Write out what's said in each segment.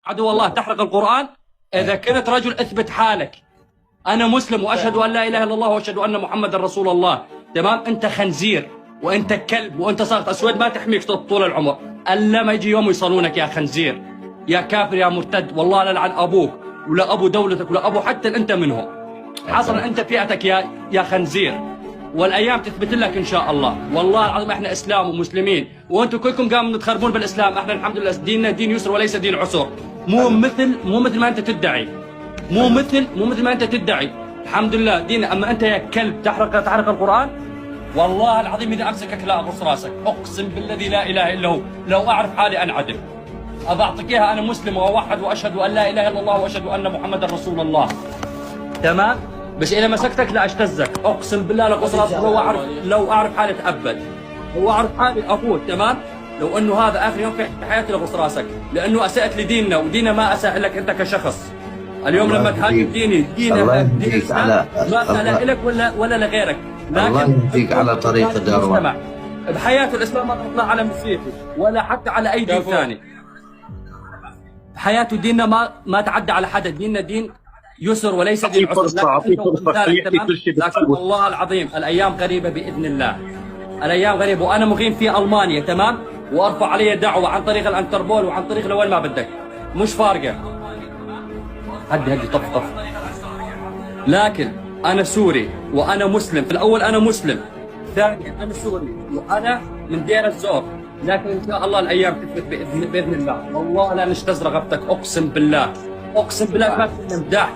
عدو الله تحرق القرآن. إذا كنت رجل اثبت حالك. أنا مسلم وأشهد أن لا إله إلا الله وأشهد أن محمدا رسول الله. تمام؟ أنت خنزير وأنت كلب وأنت صاغة أسود ما تحميك طول العمر. ألا ما يجي يوم يصلونك يا خنزير، يا كافر يا مرتد. والله لا لعن أبوك ولا أبو دولتك ولا أبو حتى أنت منهم. حصل أنت فئتك يا خنزير. والايام تثبت لك ان شاء الله. والله العظيم احنا اسلام ومسلمين، وانتم كلكم قاموا تخربون بالاسلام. احنا الحمد لله ديننا دين يسر وليس دين عسر. مو مثل ما انت تدعي. مو مثل ما انت تدعي. الحمد لله ديننا. اما انت يا كلب تحرق القران، والله العظيم اذا امسكك لا اقص راسك. اقسم بالذي لا اله الا هو. لو اعرف حالي انعدم. ابى اعطيك اياها. انا مسلم واوحد واشهد ان لا اله الا الله واشهد ان محمدا رسول الله. تمام؟ بس اذا مسكتك لا اشتزك. اقسم بالله لقص راسك. لو اعرف حالي اتابد. لو اعرف حالي افوت. تمام؟ لو انه هذا اخر يوم في حياتي لقص راسك، لانه اسأت لديننا وديننا ما اساء لك انت كشخص. اليوم لما تهاجم دين الاسلام ما اساء لك ولا لغيرك. لكن الله يهديك على طريق دروة. بحياة الاسلام ما تطلع على مسيحي ولا حتى على اي دين ثاني. بحياته ديننا ما تعدى على حدا. ديننا دين يسر وليس دين عسر. لكن والله العظيم الايام قريبه باذن الله. الايام قريبه وانا مقيم في المانيا. تمام؟ وارفع علي دعوه عن طريق الانتربول وعن طريق لوين ما بدك. مش فارقه. هدي طف. لكن انا سوري وانا مسلم. في الاول انا مسلم، ثانيا انا سوري وانا من دير الزور. لكن ان شاء الله الايام تثبت باذن الله. والله لا نشتز رغبتك. اقسم بالله ما في مداح.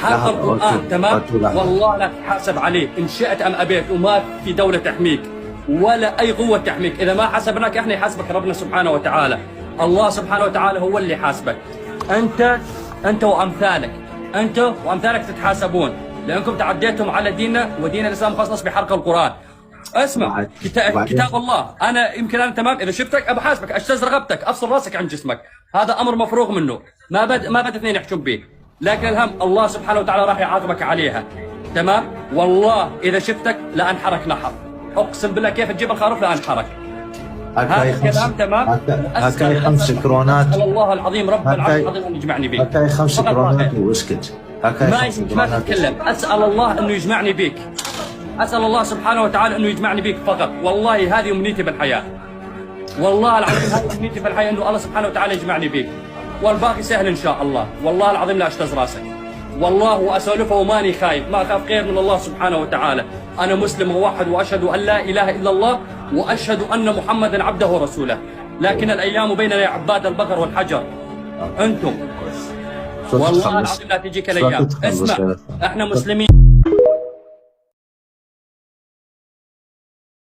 حق القرآن. تمام؟ والله لا تحاسب عليه إن شئت أم أبيت، وما في دولة تحميك ولا أي قوة تحميك. إذا ما حاسبناك إحنا يحاسبك ربنا سبحانه وتعالى. الله سبحانه وتعالى هو اللي يحاسبك. أنت وأمثالك تتحاسبون، لأنكم تعديتم على ديننا ودين الإسلام خاص بحرق القرآن. اسمع كتاب الله. أنا تمام. إذا شفتك أبحاسبك، أشتز رغبتك، أفصل راسك عن جسمك. هذا أمر مفروغ منه. ما بد اثنين يحكم به. لكن الهم الله سبحانه وتعالى راح يعاقبك عليها. تمام؟ والله إذا شفتك لأنحرك نحر. أقسم بالله كيف تجيب الخروف لأنحرك. هذا الكلام. تمام؟ هكاي 5 كرونات. أسأل الله العظيم رب العرش العظيم أن يجمعني بك. هكاي 5 كرونات واسكت. ما تتكلم. أسأل الله أنه يجمعني بك. أسأل الله سبحانه وتعالى أنه يجمعني بك فقط. والله هذه أمنيتي بالحياة. والله العظيم هذه أمنيتي بالحياة، أنه الله سبحانه وتعالى يجمعني بك. والباقي سهل ان شاء الله. والله العظيم لا اشتز راسك. والله واسولفه وماني خايف. ما اخاف غير من الله سبحانه وتعالى. انا مسلم موحد واشهد ان لا اله الا الله واشهد ان محمدا عبده ورسوله. لكن الايام بيننا يا عباد البقر والحجر. انتم والله العظيم لا تجيك الايام. اسمع، احنا مسلمين.